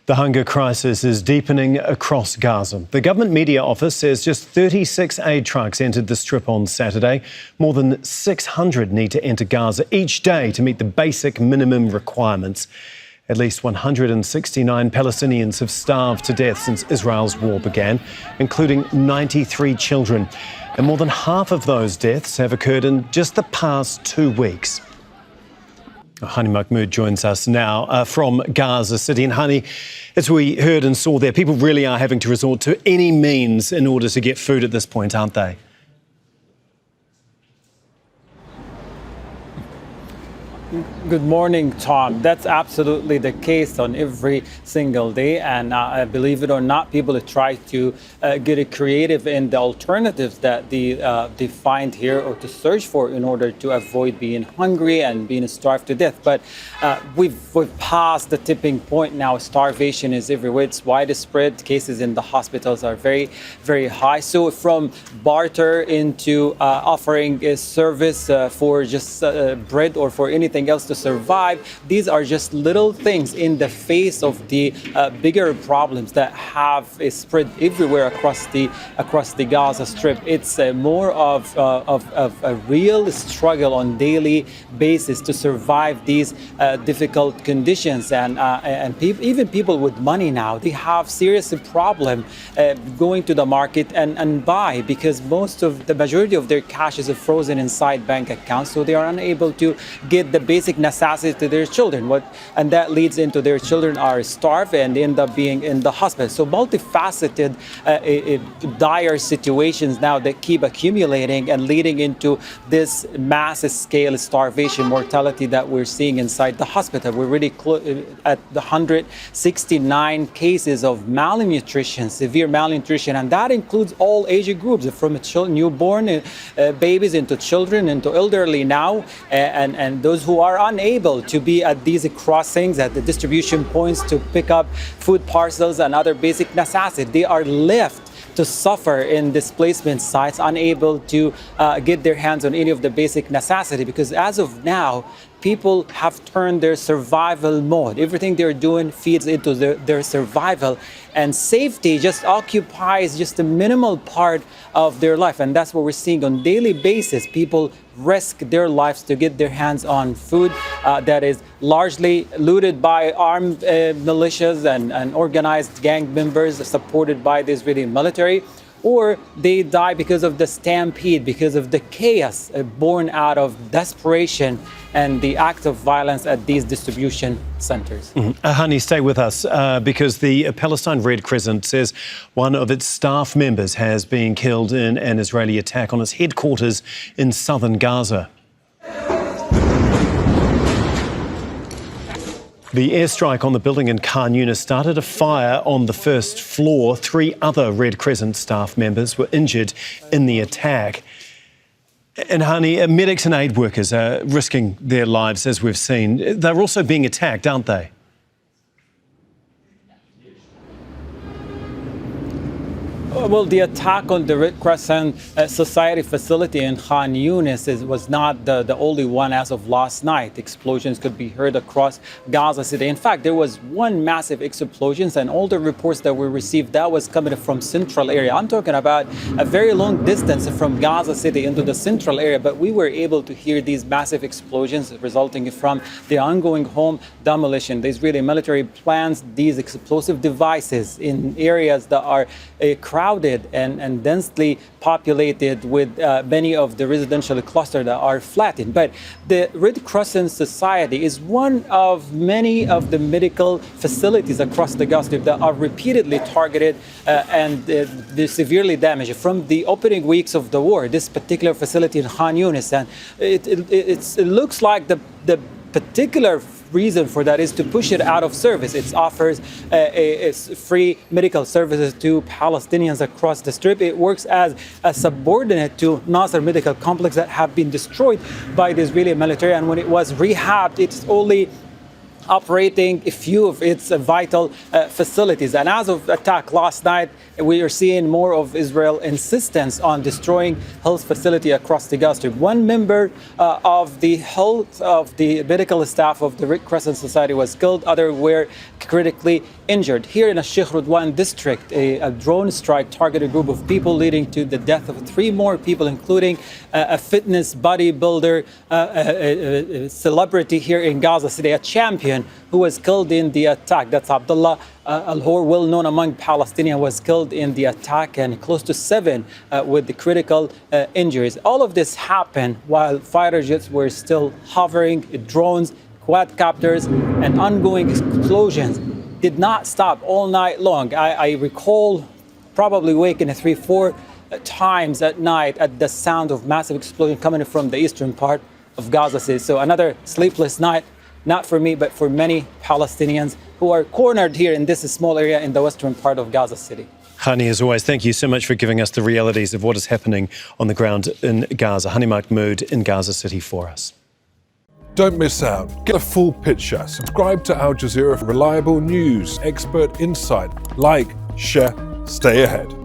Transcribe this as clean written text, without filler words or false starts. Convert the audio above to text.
The hunger crisis is deepening across Gaza. The government media office says just 36 aid trucks entered the Strip on Saturday. More than 600 need to enter Gaza each day to meet the basic minimum requirements. At least 169 Palestinians have starved to death since Israel's war began, including 93 children. And more than half of those deaths have occurred in just the past 2 weeks. Hani Mahmoud joins us now from Gaza City. And Hani, as we heard and saw there, people really are having to resort to any means in order to get food at this point, aren't they? Good morning, Tom. That's absolutely the case on every single day. And believe it or not, people try to get creative in the alternatives that they find here or to search for in order to avoid being hungry and being starved to death. But we've passed the tipping point now. Starvation is everywhere. It's widespread. Cases in the hospitals are very, very high. So from barter into offering a service for just bread or for anything else to survive, these are just little things in the face of the bigger problems that have spread everywhere across the Gaza Strip. It's more of a real struggle on daily basis to survive these difficult conditions, and even people with money now, they have serious problem going to the market and buy, because the majority of their cash is frozen inside bank accounts, so they are unable to get the basic necessities to their children. And that leads into their children are starved and end up being in the hospital. So multifaceted, dire situations now that keep accumulating and leading into this massive scale starvation mortality that we're seeing inside the hospital. We're really at the 169 cases of malnutrition, severe malnutrition, and that includes all age groups, from newborn babies into children, into elderly now, and those who are unable to be at these crossings, at the distribution points to pick up food parcels and other basic necessities. They are left to suffer in displacement sites, unable to get their hands on any of the basic necessity, because as of now, people have turned their survival mode. Everything they're doing feeds into their survival, and safety just occupies just a minimal part of their life. And that's what we're seeing on a daily basis. People risk their lives to get their hands on food that is largely looted by armed militias and organized gang members supported by the Israeli military, or they die because of the stampede, because of the chaos born out of desperation and the act of violence at these distribution centers. Hani, stay with us because the Palestine Red Crescent says one of its staff members has been killed in an Israeli attack on its headquarters in southern Gaza. The airstrike on the building in Khan Younis started a fire on the first floor. 3 other Red Crescent staff members were injured in the attack. And Hani, medics and aid workers are risking their lives, as we've seen. They're also being attacked, aren't they? Well, the attack on the Red Crescent Society facility in Khan Younis was not the only one as of last night. Explosions could be heard across Gaza City. In fact, there was one massive explosion, and all the reports that we received, that was coming from central area. I'm talking about a very long distance from Gaza City into the central area, but we were able to hear these massive explosions resulting from the ongoing home demolition. The Israeli military plans these explosive devices in areas that are crowded and densely populated, with many of the residential clusters that are flattened. But the Red Crescent Society is one of many of the medical facilities across the Gaza Strip that are repeatedly targeted and they're severely damaged from the opening weeks of the war. This particular facility in Khan Younis, and it looks like the particular reason for that is to push it out of service. It offers free medical services to Palestinians across the Strip. It works as a subordinate to Nasser Medical Complex that have been destroyed by the Israeli military. And when it was rehabbed, it's only operating a few of its vital facilities. And as of attack last night, we are seeing more of Israel's insistence on destroying health facility across the Gaza Strip. One member of the health of the medical staff of the Red Crescent Society was killed. Others were critically injured. Here in the Sheikh Radwan district, a drone strike targeted a group of people, leading to the death of 3 more people, including a fitness bodybuilder, a celebrity here in Gaza City, a champion who was killed in the attack. That's Abdullah Al-Hor, well known among Palestinians, was killed in the attack, and close to 7 with the critical injuries. All of this happened while fighter jets were still hovering, drones, quadcopters, and ongoing explosions did not stop all night long. I recall probably waking 3-4 times at night at the sound of massive explosion coming from the eastern part of Gaza City. So another sleepless night, not for me, but for many Palestinians who are cornered here in this small area in the western part of Gaza City. Hani, as always, thank you so much for giving us the realities of what is happening on the ground in Gaza. Hani Mahmoud in Gaza City for us. Don't miss out. Get a full picture. Subscribe to Al Jazeera for reliable news, expert insight. Like, share, stay ahead.